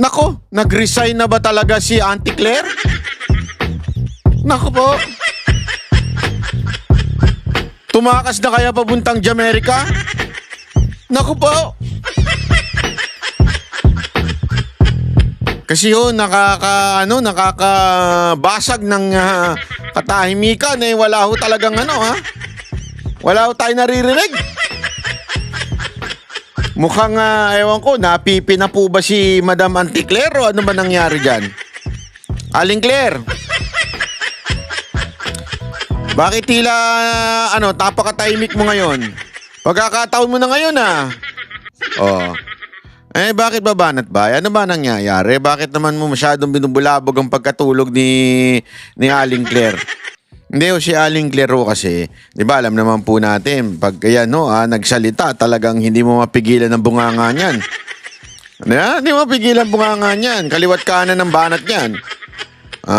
Nako, nag-resign na ba talaga si Auntie Claire? Nako po. Tumakas na kaya papuntang Jamaica? Nako po. Kasi yun, nakakabasag ng katahimikan eh. Wala ho talagang wala ho tayo naririnig. Mukhang, ewan ko, napipi na po ba si Madam Auntie Claire o ano ba nangyari dyan? Aling Claire, bakit tila, tapakatahimik mo ngayon? Pagkakataon mo na ngayon, Oh. Bakit ba banat ba? Ano ba nangyayari? Bakit naman mo masyadong binubulabog ang pagkatulog ni Aling Claire? Hindi si Aling Claire kasi, di ba alam naman po natin, pag kaya nagsalita, talagang hindi mo mapigilan ang bunganga niyan. Hindi mo mapigilan ang bunganga niyan. Kaliwat kanan ng banat niyan.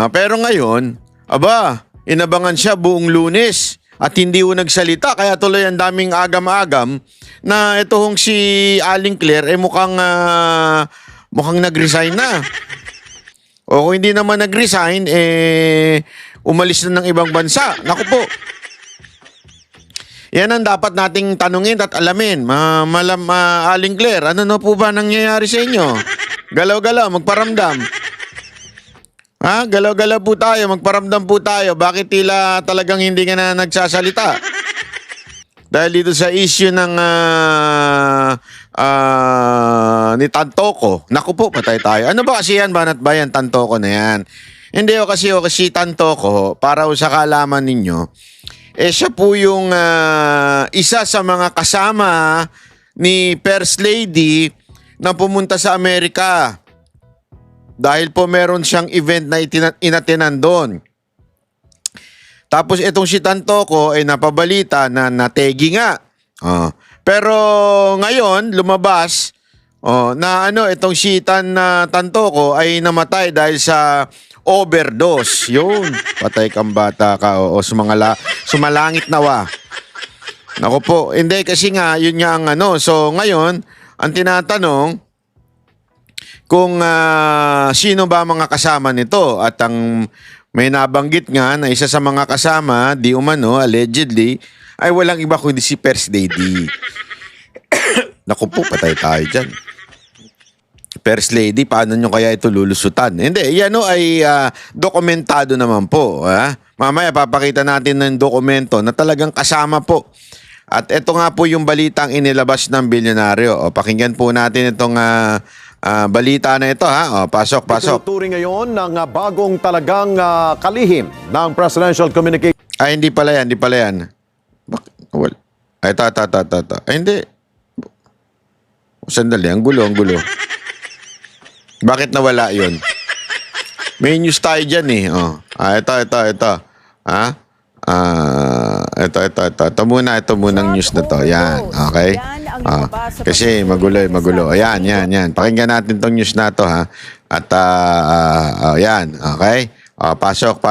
Pero ngayon, inabangan siya buong Lunes at hindi ho nagsalita, kaya tuloy ang daming agam-agam na itong si Aling Claire mukhang nag-resign na. O kung hindi naman nag-resign, umalis na ng ibang bansa. Naku po. Yan ang dapat nating tanungin at alamin. Aling Claire, ano na po ba nangyayari sa inyo? Galaw-galaw, magparamdam. Galaw-galaw po tayo, magparamdam po tayo. Bakit tila talagang hindi ka na nagsasalita? Dahil dito sa issue ng ni Tantoko. Naku po, patay tayo. Ano ba kasi yan, banat ba yan, Tantoko na yan? Hindi kasi Tantoko, para sa kaalaman ninyo, siya po yung isa sa mga kasama ni First Lady na pumunta sa Amerika. Dahil po meron siyang event na inatenan doon. Tapos itong si Tantoko ay napabalita na nategi nga. Pero ngayon lumabas na itong si Tantoko ay namatay dahil sa overdose. Yun, patay kang bata ka sumalangit nawa. Naku po, hindi kasi nga yun nga ang So ngayon, ang tinatanong kung sino ba mga kasama nito at ang may nabanggit nga na isa sa mga kasama, di umano, allegedly, ay walang iba kundi si First Lady. Naku po, patay tayo dyan. First Lady, paano nyo kaya ito lulusutan? Hindi, yan ay dokumentado naman po. Mamaya papakita natin ng dokumento na talagang kasama po. At ito nga po yung balitang inilabas ng bilyonaryo. Pakinggan po natin itong balita na ito pasok. Tuturing ngayon ng bagong talagang kalihim ng Presidential Communication. Hindi pala yan. Well, ito. Hindi. Sandali, ang gulo. Bakit nawala yun? May news tayo dyan Ito. Ito muna ang news na to. Yan, okay? Kasi magulo. Ayan. Pakinggan natin tong news na to, At, yan, okay? Pasok.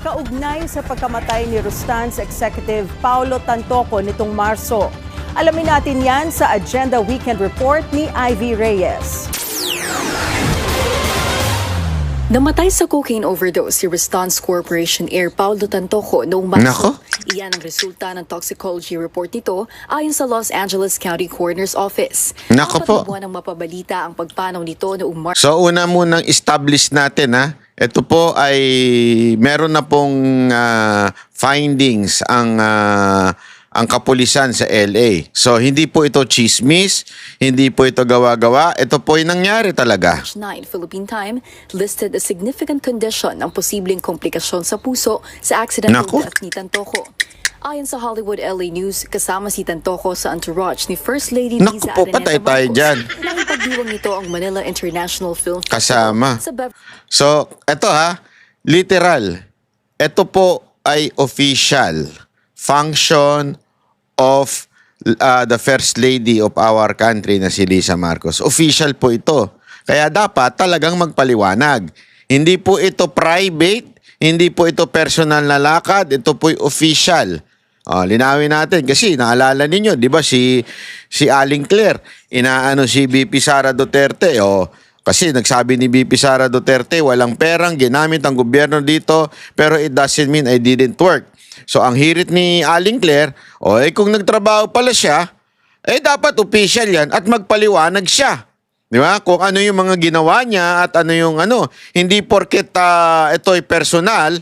Kaugnay sa pagkamatay ni Rustan's Executive Paulo Tantoko nitong Marso. Alamin natin yan sa Agenda Weekend Report ni Ivy Reyes. Namatay sa cocaine overdose si Rustan's Corporation Heir Paulo Tantoko noong Marso. Iyan ang resulta ng toxicology report nito ayon sa Los Angeles County Coroner's Office. Nako po. Buwan ng mapabalita ang pagpanaw nito noong Marso. So una munang establish natin ito po ay meron na pong findings ang kapulisan sa LA. So hindi po ito chismis, hindi po ito gawa-gawa, ito po ay nangyari talaga. 9 Philippine Time listed a significant condition ng posibleng komplikasyon sa puso sa accidental death ni Tantoko. Ayon sa Hollywood LA News, kasama si Tantoko sa entourage ni First Lady Liza patay tayo dyan. Nakipagdiwang nito ang Manila International Film Kasama. So, ito literal. Ito po ay official function of the First Lady of our country na si Liza Marcos. Official po ito. Kaya dapat talagang magpaliwanag. Hindi po ito private, hindi po ito personal na lakad, ito po'y official. Linawin natin kasi naalala ninyo, 'di ba si Aling Claire, inaano si VP Sara Duterte, Kasi nagsabi ni BP Sara Duterte, walang perang ginamit ang gobyerno dito, pero it doesn't mean I didn't work. So ang hirit ni Aling Claire, kung nagtrabaho pala siya, dapat official yan at magpaliwanag siya. Di ba? Kung ano yung mga ginawa niya at ano yung hindi porket ito'y personal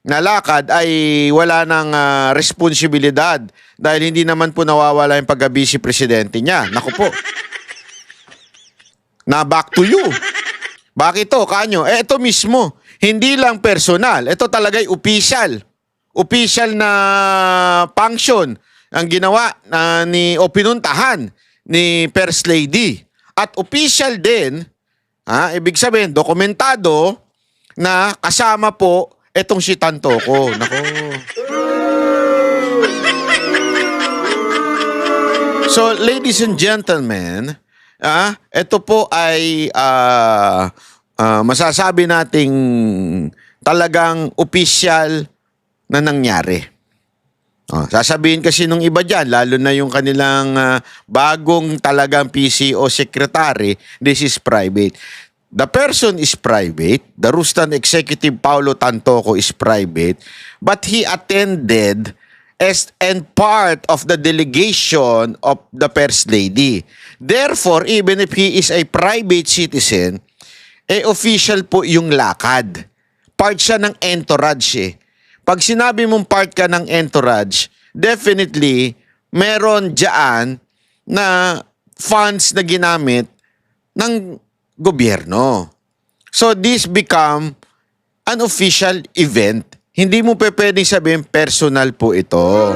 na lakad ay wala ng responsibilidad dahil hindi naman po nawawala yung pagka-vice presidente niya. Naku po. Na back to you. Bakit to, kanyo? Ito mismo, hindi lang personal. Ito talaga'y official. Official na function ang ginawa o pinuntahan ni First Lady. At official din, ibig sabihin, dokumentado na kasama po etong si Tantoco. Nako. So, ladies and gentlemen, ito po ay masasabi nating talagang official na nangyari. Sasabihin kasi nung iba dyan, lalo na yung kanilang bagong talagang PCO secretary, this is private. The person is private. The Rustan executive Paulo Tantoco is private. But he attended and part of the delegation of the First Lady. Therefore, even if he is a private citizen, official po yung lakad. Part siya ng entourage . Pag sinabi mong part ka ng entourage, definitely, meron dyan na funds na ginamit ng gobyerno. So, this become an official event. Hindi mo pwedeng sabihin personal po ito.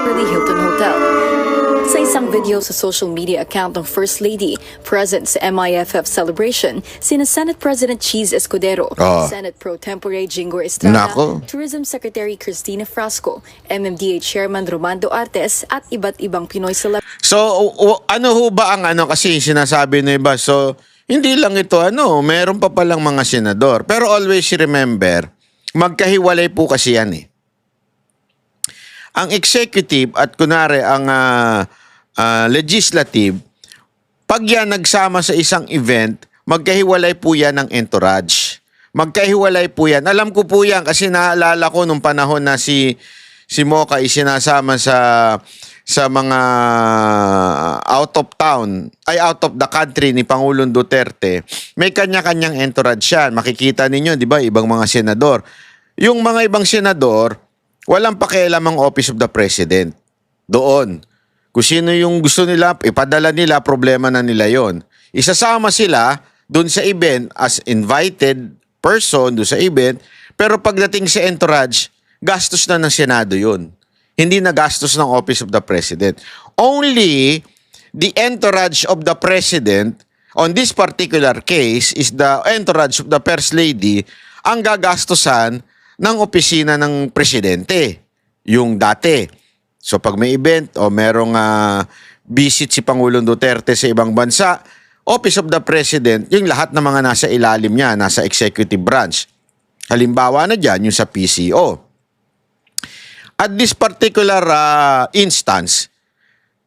The Hilton Hotel. Sa isang video sa social media account ng First Lady, present sa MIFF celebration, sina Senate President Cheese Escudero, Senate Pro Tempore Jinggoy Estrada, Tourism Secretary Cristina Frasco, MMDA Chairman Romando Artes, at iba't ibang Pinoy celebrities. So, ano ho ba ang kasi sinasabi na iba? So, hindi lang ito meron pa palang mga senador. Pero always remember, magkahiwalay po kasi yan . Ang executive at kunwari ang legislative, pag yan nagsama sa isang event, magkahiwalay po yan ng entourage. Magkahiwalay po yan. Alam ko po yan kasi naalala ko nung panahon na si Mocha ay sinasama sa mga out of the country ni Pangulong Duterte. May kanya-kanyang entourage yan. Makikita ninyo, di ba, ibang mga senador. Yung mga ibang senador, walang pakialam ang Office of the President. Doon. Kung sino yung gusto nila, ipadala nila, problema na nila yon. Isasama sila doon sa event as invited person doon sa event, pero pagdating sa entourage, gastos na ng Senado yun. Hindi na gastos ng Office of the President. Only the entourage of the President, on this particular case, is the entourage of the First Lady, ang gagastosan ng opisina ng Presidente. Yung dati. So pag may event o merong visit si Pangulong Duterte sa ibang bansa, Office of the President, yung lahat ng mga nasa ilalim niya, nasa executive branch. Halimbawa na dyan, yung sa PCO. At this particular instance,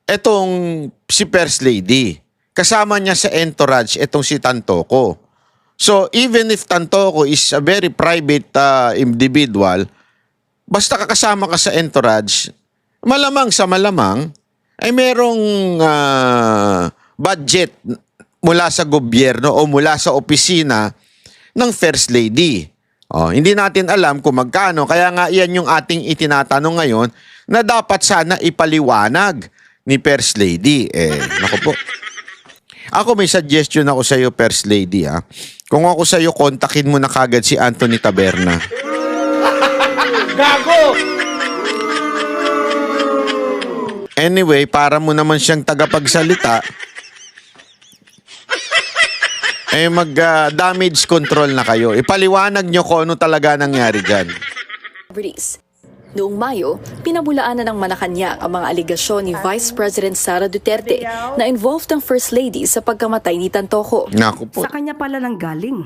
etong si First Lady, kasama niya sa entourage etong si Tantoco. So even if Tantoco is a very private individual, basta kakasama ka sa entourage, malamang sa malamang, ay merong budget mula sa gobyerno o mula sa opisina ng First Lady. Hindi natin alam kung magkano, kaya nga yan yung ating itinatanong ngayon na dapat sana ipaliwanag ni First Lady. Naku po. Ako may suggestion ako sa iyo, First Lady. Kung ako sa iyo, kontakin mo na kagad si Anthony Taberna. Gago! Anyway, para mo naman siyang tagapagsalita, mag-damage control na kayo. Ipaliwanag nyo kung ano talaga nangyari dyan. Noong Mayo, pinabulaanan ng Malacanang ang mga aligasyon ni Vice President Sara Duterte na involved ang First Lady sa pagkamatay ni Tantoco. Naku po. Sa kanya pala nang galing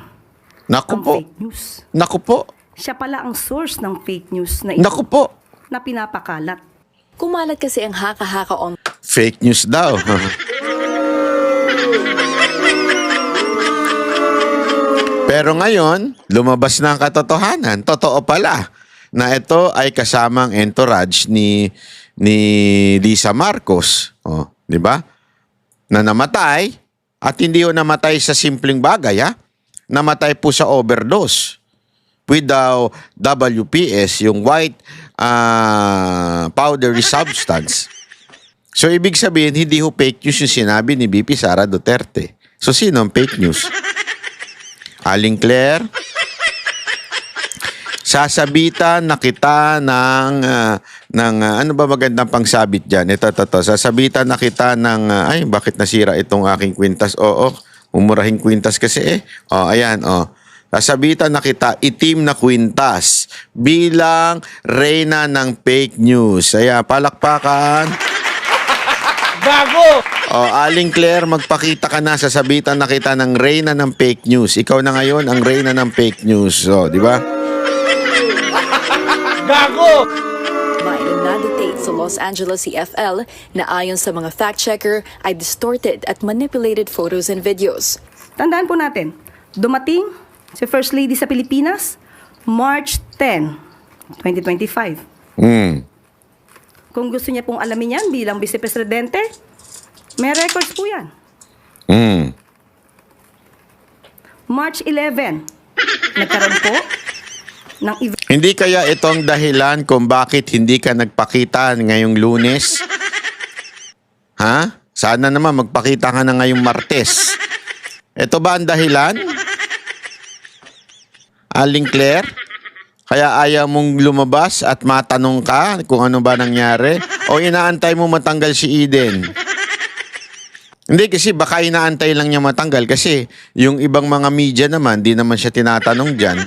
Naku ang po. fake news. Naku po. Siya pala ang source ng fake news na ito Naku po. na pinapakalat. Kumalat kasi ang haka-haka on Fake news daw. Pero ngayon, lumabas na ang katotohanan. Totoo pala na ito ay kasamang entourage ni Lisa Marcos. Oh, di ba? Na namatay at hindi ho namatay sa simpleng bagay, ha? Namatay po sa overdose with the WPS, yung white powdery substance. So, ibig sabihin, hindi ho fake news yung sinabi ni BP Sara Duterte. So, sino ang fake news? Aling Claire, sasabitan na kita ng ano ba magandang pangsabit dyan? Ito. Sasabitan na kita ng, ay, bakit nasira itong aking kwintas? Oo, umurahing kwintas kasi eh. Oh, ayan, oh. Sasabitan na kita itim na kwintas bilang reyna ng fake news. Ayan, palakpakan. Gago! Oh, Aling Claire, magpakita ka na, sasabitan na kita ng reyna ng fake news. Ikaw na ngayon ang reyna ng fake news. Oh, di ba? Gago! May na-dictate sa Los Angeles CFL na ayon sa mga fact-checker ay distorted at manipulated photos and videos. Tandaan po natin, dumating si First Lady sa Pilipinas, March 10, 2025. Kung gusto niya pong alamin yan bilang Vice Presidente, may records po yan. March 11, nagkaroon po ng event. Hindi kaya itong dahilan kung bakit hindi ka nagpakita ngayong Lunes? Ha? Sana naman magpakita ka na ngayong Martes. Ito ba ang dahilan? Aling Claire? Kaya ayaw mong lumabas at matanong ka kung ano ba nangyari? O inaantay mo matanggal si Eden? Hindi kasi baka inaantay lang niya matanggal kasi yung ibang mga media naman, di naman siya tinatanong dyan.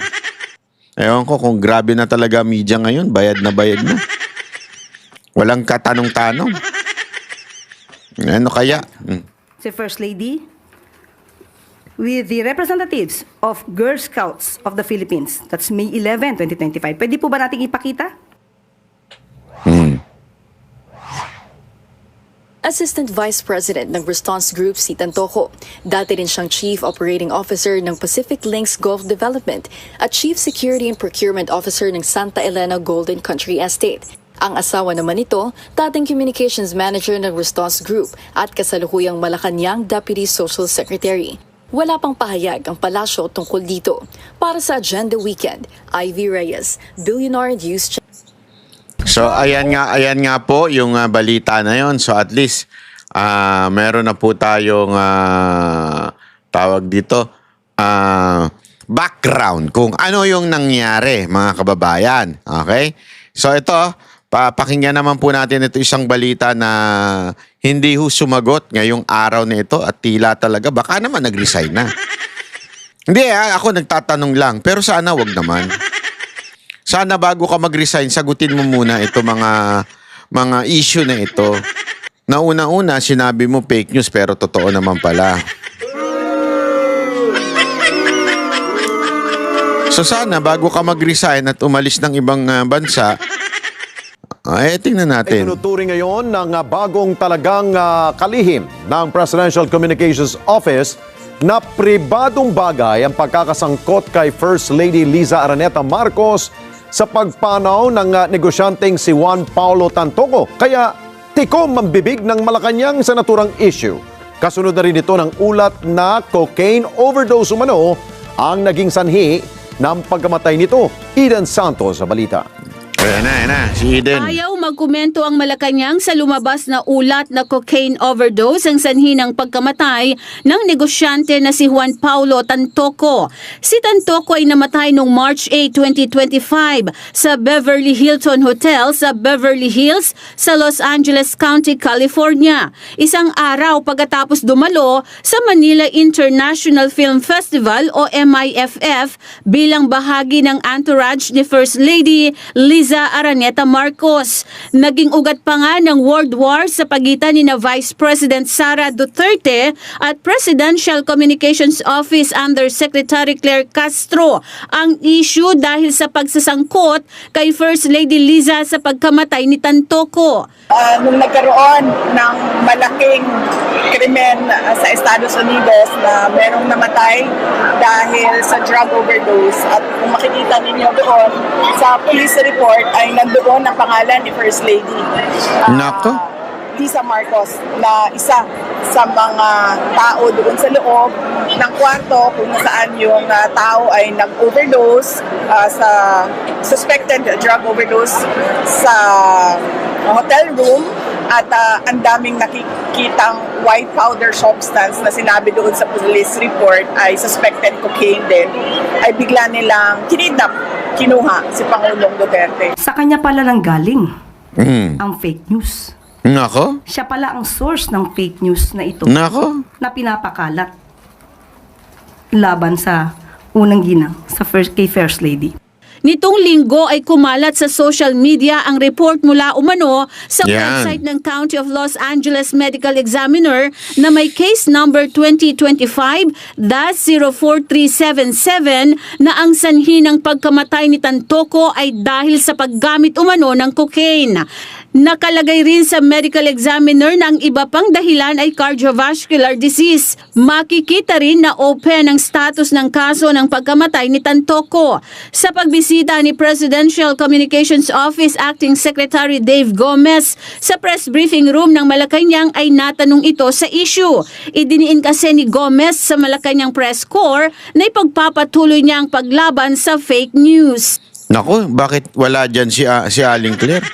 Ewan ko kung grabe na talaga media ngayon, bayad na. Walang katanong-tanong. Ano kaya? Si First Lady with the representatives of Girl Scouts of the Philippines. That's May 11, 2025. Pwede po ba nating ipakita? Assistant Vice President ng Response Group si Tantoco. Dati rin siyang Chief Operating Officer ng Pacific Links Gulf Development at Chief Security and Procurement Officer ng Santa Elena Golden Country Estate. Ang asawa naman nito, dating Communications Manager ng Response Group at kasalukuyang Malacanang Deputy Social Secretary. Wala pang pahayag ang palasyo tungkol dito. Para sa Agenda Weekend, Ivy Reyes, Billionaire News Channel. So ayan nga po yung balita na yon. So at least meron na po tayong tawag dito background kung ano yung nangyari, mga kababayan. Okay? So ito, papakinggan naman po natin ito isang balita na hindi ho sumagot ngayong araw na ito at tila talaga baka naman nag-resign na. Hindi ako nagtatanong lang pero sana wag naman. Sana bago ka mag-resign, sagutin mo muna ito mga issue na ito. Na una-una, sinabi mo fake news pero totoo naman pala. So sana bago ka mag-resign at umalis ng ibang bansa, tingnan natin. Tinuturing ngayon ng bagong talagang kalihim ng Presidential Communications Office na pribadong bagay ang pagkakasangkot kay First Lady Liza Araneta Marcos sa pagpanaw ng negosyanteng si Juan Paulo Tantoco. Kaya tikom ang bibig ng Malacanang sa naturang issue. Kasunod na rin ito ng ulat na cocaine overdose umano ang naging sanhi ng pagkamatay nito. Eden Santos sa balita. Ayan na, si Eden. Ayaw magkomento ang Malacanang sa lumabas na ulat na cocaine overdose ang sanhi ng pagkamatay ng negosyante na si Juan Paulo Tantoco. Si Tantoco ay namatay noong March 8, 2025 sa Beverly Hilton Hotel sa Beverly Hills sa Los Angeles County, California. Isang araw pagkatapos dumalo sa Manila International Film Festival o MIFF bilang bahagi ng entourage ni First Lady Liza Araneta Marcos. Naging ugat pa nga ng World War sa pagitan ni na Vice President Sara Duterte at Presidential Communications Office Undersecretary Claire Castro ang issue dahil sa pagsasangkot kay First Lady Liza sa pagkamatay ni Tantoco. Nung nagkaroon ng malaking krimen sa Estados Unidos na merong namatay dahil sa drug overdose, at kung makikita ninyo doon sa police report ay nandoon ang pangalan ni First Lady Nako. Liza Marcos, na isa sa mga tao doon sa loob ng kwarto kung saan yung tao ay nag-overdose sa suspected drug overdose sa hotel room, at ang daming nakikitang white powder substance na sinabi doon sa police report ay suspected cocaine din, ay bigla nilang kinuha si Pangulong Duterte. Sa kanya pala lang galing ang fake news. Nako. Siya pala ang source ng fake news na ito Nako. na pinapakalat laban sa unang ginang kay First Lady. Nitong linggo ay kumalat sa social media ang report mula umano sa Yan. website ng County of Los Angeles Medical Examiner na may case number 2025-04377 na ang sanhi ng pagkamatay ni Tantoco ay dahil sa paggamit umano ng cocaine. Nakalagay rin sa medical examiner na ang iba pang dahilan ay cardiovascular disease. Makikita rin na open ang status ng kaso ng pagkamatay ni Tantoco. Sa pagbisita ni Presidential Communications Office Acting Secretary Dave Gomez sa press briefing room ng Malacanang ay natanong ito sa issue. Idiniin kasi ni Gomez sa Malacanang Press Corps na ipagpapatuloy niya ang paglaban sa fake news. Nako, bakit wala dyan si Aling Claire?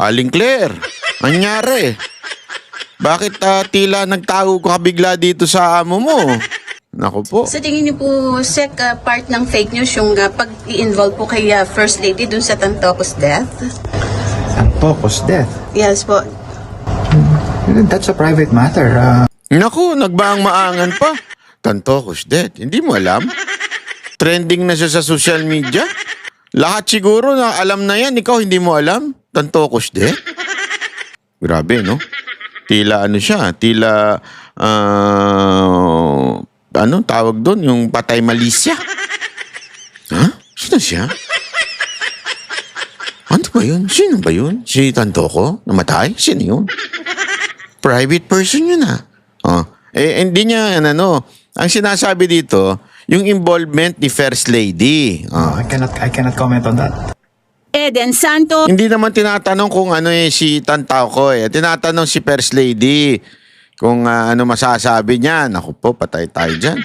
Aling Claire, nangyari? Bakit tila nagtago ka bigla dito sa amo mo? Naku po. Sa tingin niyo po, Sec, part ng fake news yung pag-i-involve po kay First Lady dun sa Tantoco's death? Tantoco's death? Yes po. That's a private matter. Naku, nagbaang-maangan pa. Tantoco's dead. Hindi mo alam? Trending na siya sa social media? Lahat siguro na alam na yan. Ikaw hindi mo alam? Tantoco's dead? Grabe, no? Tila ano siya? Tila, ano tawag doon? Yung patay malisya? Ha? Sino siya? Ano ba yun? Sino ba yun? Si Tantoco? Namatay? Sino yun? Private person yun Oh. Hindi niya, ano, ang sinasabi dito, yung involvement ni First Lady. I cannot comment on that. Eden Santos. Hindi naman tinatanong kung ano si Tantoco Tinatanong si First Lady kung ano masasabi niya. Naku po, patay tayo dyan.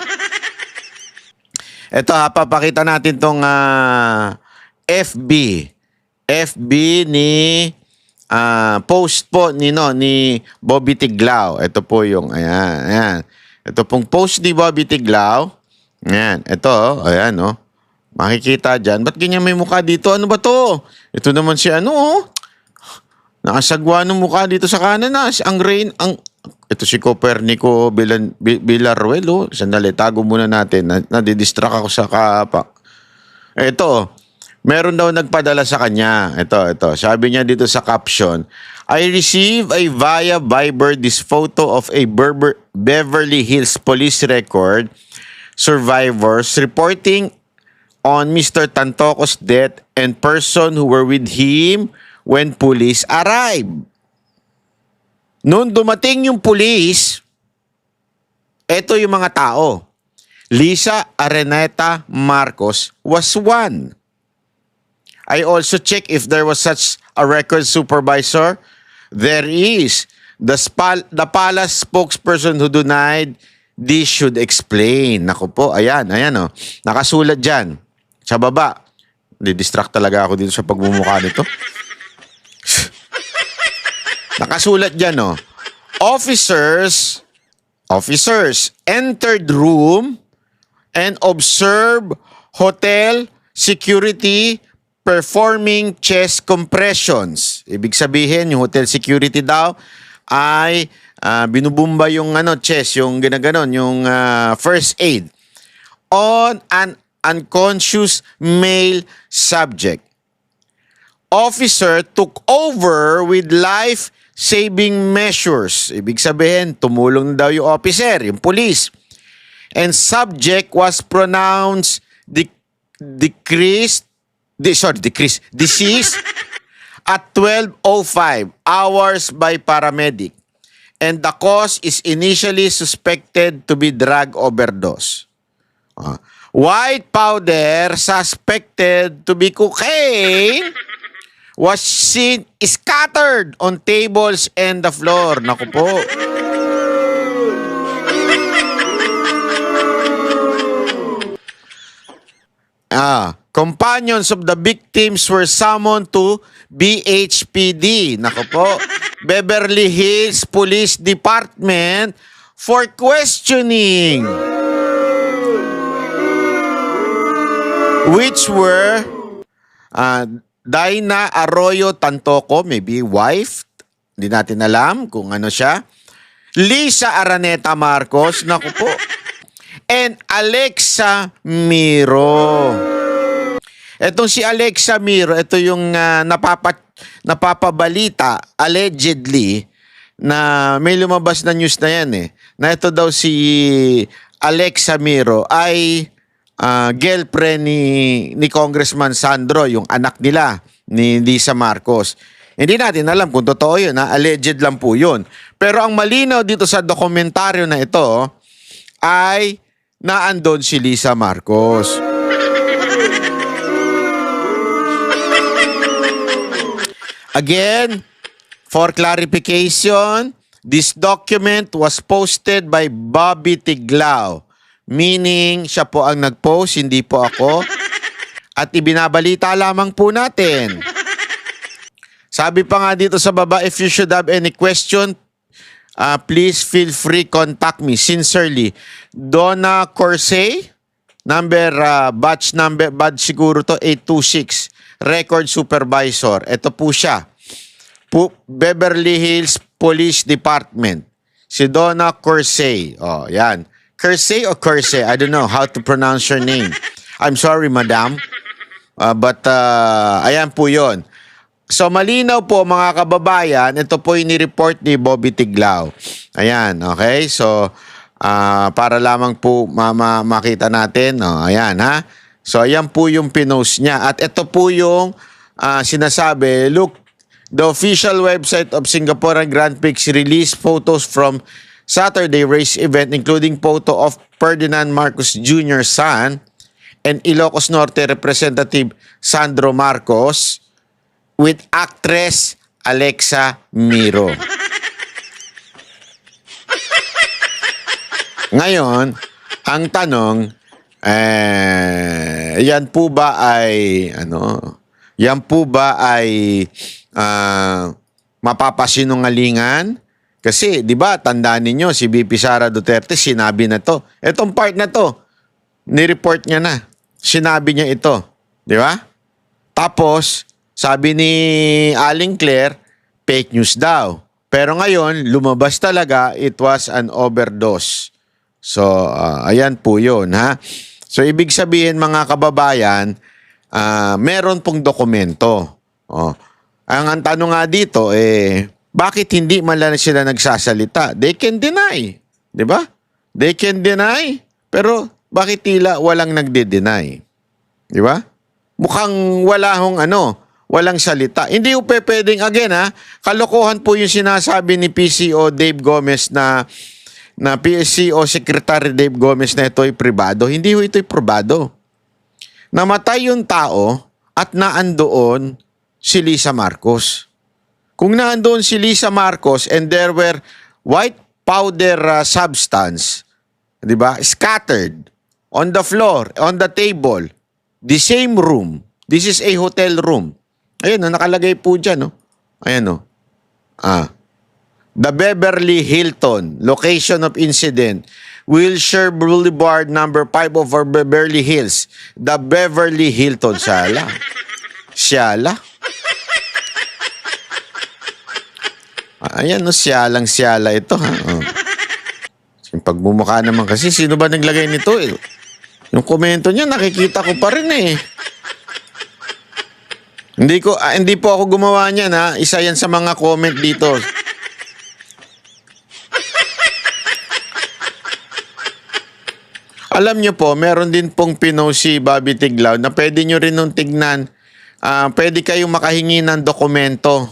Ito papakita natin tong FB. FB ni post po ni Bobby Tiglao. Ito po yung ayan. Ito pong post ni Bobby Tiglao. Ayan, ito ayan makikita dyan. Ba't ganyan may mukha dito? Ano ba to? Ito naman si nakasagwa ng mukha dito sa kanan ito si Copernico Villaruel. Sandali, tago muna natin. Nadidistract ako sa kapa. Ito, meron daw nagpadala sa kanya. Ito. Sabi niya dito sa caption, I received via Viber this photo of a Beverly Hills police record survivors reporting on Mr. Tantoco's death and person who were with him when police arrived. Noon dumating yung police, eto yung mga tao. Liza Araneta Marcos was one. I also checked if there was such a record supervisor. There is. The palace spokesperson who denied this should explain. Naku po, ayan. Nakasulat dyan. Sa baba. Didistract talaga ako dito sa pagmumukha nito. Nakasulat dyan, Officers entered room and observed hotel security performing chest compressions. Ibig sabihin, yung hotel security daw ay binubumba yung chest, yung ginaganon, yung first aid on an unconscious male subject. officer took over with life-saving measures. Ibig sabihin, tumulong daw yung officer, yung police. And subject was pronounced deceased at 12:05 hours by paramedic. And the cause is initially suspected to be drug overdose. White powder suspected to be cocaine was seen scattered on tables and the floor. Naku po. Companions of the victims were summoned to BHPD. Naku po. Beverly Hills Police Department for questioning. Which were Daina Arroyo Tantoco, maybe wife, hindi natin alam kung ano siya. Lisa Araneta Marcos, naku po. And Alexa Miro. Etong si Alexa Miro, ito yung napapabalita, allegedly, na may lumabas na news na yan na ito daw si Alexa Miro ay girlfriend ni Congressman Sandro, yung anak nila ni Lisa Marcos. Hindi natin alam kung totoo yun, alleged lang po yun. Pero ang malinaw dito sa dokumentaryo na ito ay naandun si Lisa Marcos. Again, for clarification, this document was posted by Bobby Tiglao. Meaning, siya po ang nag-post, hindi po ako. At ibinabalita lamang po natin. Sabi pa nga dito sa baba, if you should have any question, please feel free, contact me. Sincerely, Donna Corsey, batch siguro to 826, record supervisor. Ito po siya. Beverly Hills Police Department. Si Donna Corsey. Oh, yan. Kersey or Kersey? I don't know how to pronounce your name. I'm sorry, madam. But ayan po yun. So malinaw po mga kababayan, ito po yung ni-report ni Bobby Tiglao. Ayan, okay? So para lamang po makita natin. Ayan, ha? So ayan po yung pinost niya. At ito po yung sinasabi, look, the official website of Singaporean Grand Prix released photos from Saturday race event including photo of Ferdinand Marcos Jr.'s son and Ilocos Norte Representative Sandro Marcos with actress Alexa Miro. Ngayon, ang tanong, yan po ba ay mapapasinungalingan? Kasi, di ba, tandaan ninyo, si VP Sara Duterte, sinabi na to. Etong part na to, ni-report niya na. Sinabi niya ito. Di ba? Tapos, sabi ni Aling Claire, fake news daw. Pero ngayon, lumabas talaga, it was an overdose. So, ayan po yun, ha? So, ibig sabihin, mga kababayan, meron pong dokumento. Ang tanong nga dito, bakit hindi man lang sila nagsasalita? They can deny. Di ba? They can deny. Pero bakit tila walang nagde-deny? Di ba? Mukhang walang salita. Hindi po pwedeng, again kalokohan po yung sinasabi ni PCO Dave Gomez na PCO Secretary Dave Gomez na ito ay pribado. Hindi po ito ay pribado. Namatay yung tao at naandoon si Lisa Marcos. Kung naandoon si Lisa Marcos and there were white powder substance, di ba, scattered on the floor, on the table, the same room. This is a hotel room. Ayan, nakalagay po dyan, Ayan, The Beverly Hilton, location of incident, Wilshire Boulevard, number 5 over Beverly Hills. The Beverly Hilton, Siyala. Ayan, siyalang-siyala ito, ha? Yung pagmumukha naman kasi, sino ba naglagay nito, Yung komento niya, nakikita ko pa rin, Hindi po ako gumawa niyan, ha. Isa yan sa mga comment dito. Alam nyo po, meron din pong pinost si Bobby Tiglao na pwede nyo rin nung tignan. Pwede kayong makahingi ng dokumento.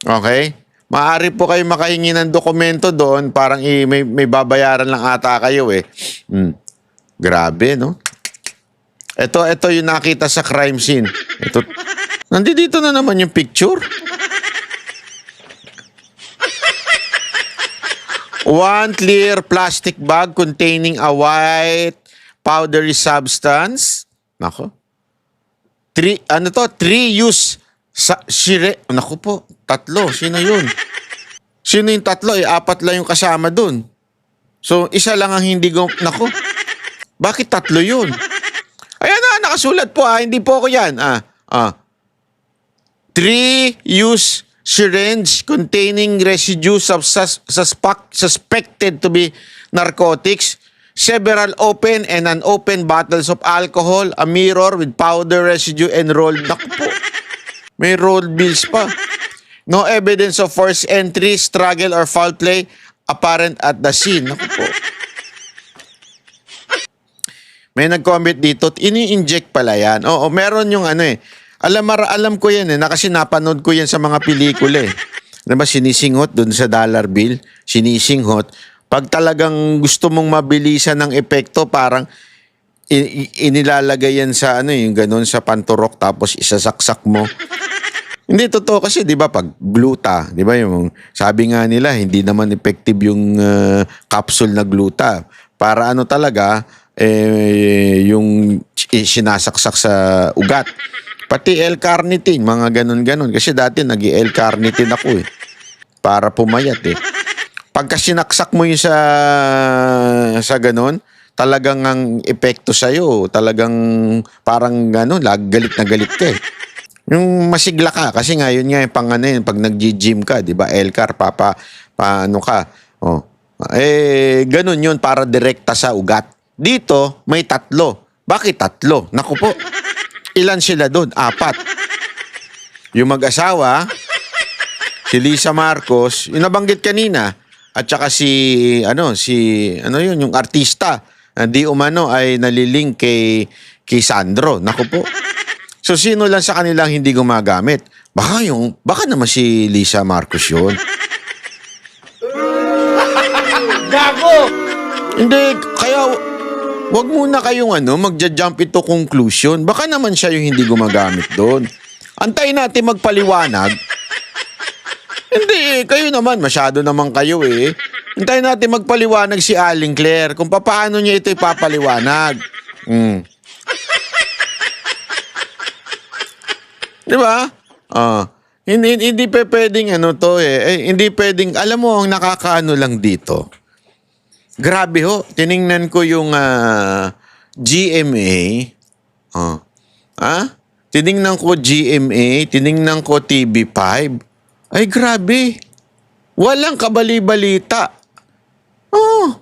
Okay? Maaari po kayo makahingi ng dokumento doon. Parang may babayaran lang ata kayo eh. Grabe, no? Ito yung nakita sa crime scene. Nandito na naman yung picture. One clear plastic bag containing a white powdery substance. Nako. Three use Nako po, 3. Sino yun? Sino yung 3? 4 lang yung kasama dun. So, isa lang ang hindi Nako. Bakit 3 yun? Ayan na, nakasulat po hindi po ako yan. 3-use syringe containing residues of suspected to be narcotics, several open and unopened bottles of alcohol, a mirror with powder residue enrolled. Naku po, may rolled bills pa. No evidence of forced entry, struggle, or foul play apparent at the scene. Naku po. May nag-comment dito, ini-inject pala yan. Oo, meron yung alam ko yan kasi napanood ko yan sa mga pelikula eh. Diba sinisinghot dun sa dollar bill, sinisinghot. Pag talagang gusto mong mabilisan ng epekto, parang inilalagay yan sa yung ganun sa panturok tapos isasaksak mo. Hindi totoo kasi 'di ba pag gluta, 'di ba yung sabi nga nila hindi naman effective yung capsule na gluta. Para talaga yung sinasaksak sa ugat. Pati L-carnitine, mga ganun-ganun. Kasi dati nag-L-carnitine ako eh. Para pumayat eh. Pagka sinaksak mo yung sa ganun, talagang ang epekto sa'yo, talagang parang galit na galit ka eh. Yung masigla ka, kasi nga yun nga yung pag nag-gym ka, di ba? L-car, paano ka? Ganun yun, para direkta sa ugat. Dito, may 3. Bakit 3? Naku po. Ilan sila doon? 4. Yung mag-asawa, si Lisa Marcos, yung nabanggit kanina, at saka yung artista, di umano ay nalilink kay Sandro. Naku po. So, sino lang sa kanilang hindi gumagamit? Baka naman si Lisa Marcos yun. Gago! Hindi, kaya wag muna kayong magja-jump into conclusion. Baka naman siya yung hindi gumagamit doon. Antayin natin magpaliwanag. Hindi, kayo naman, masyado naman kayo eh. Antayin natin magpaliwanag si Aling Claire kung paano niya ito ipapaliwanag. Di ba? Hindi pwedeng hindi pwedeng, alam mo, ang nakakaano lang dito. Grabe ho, tiningnan ko yung GMA. Tiningnan ko GMA, tiningnan ko TV5. Ay, grabe. Walang kabali-balita.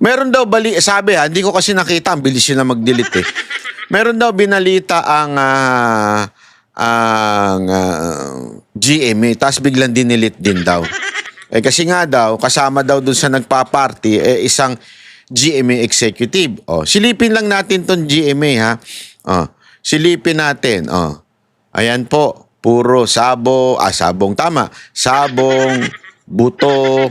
Meron daw sabi hindi ko kasi nakita, ang bilis yun na mag-delete eh. Meron daw binalita ang GMA, tapos biglang dinilit din daw. Kasi nga daw, kasama daw dun sa nagpa-party, isang GMA executive. Silipin lang natin ton GMA ha. Silipin natin. Ayan po, puro sabong tama. Sabong, buto,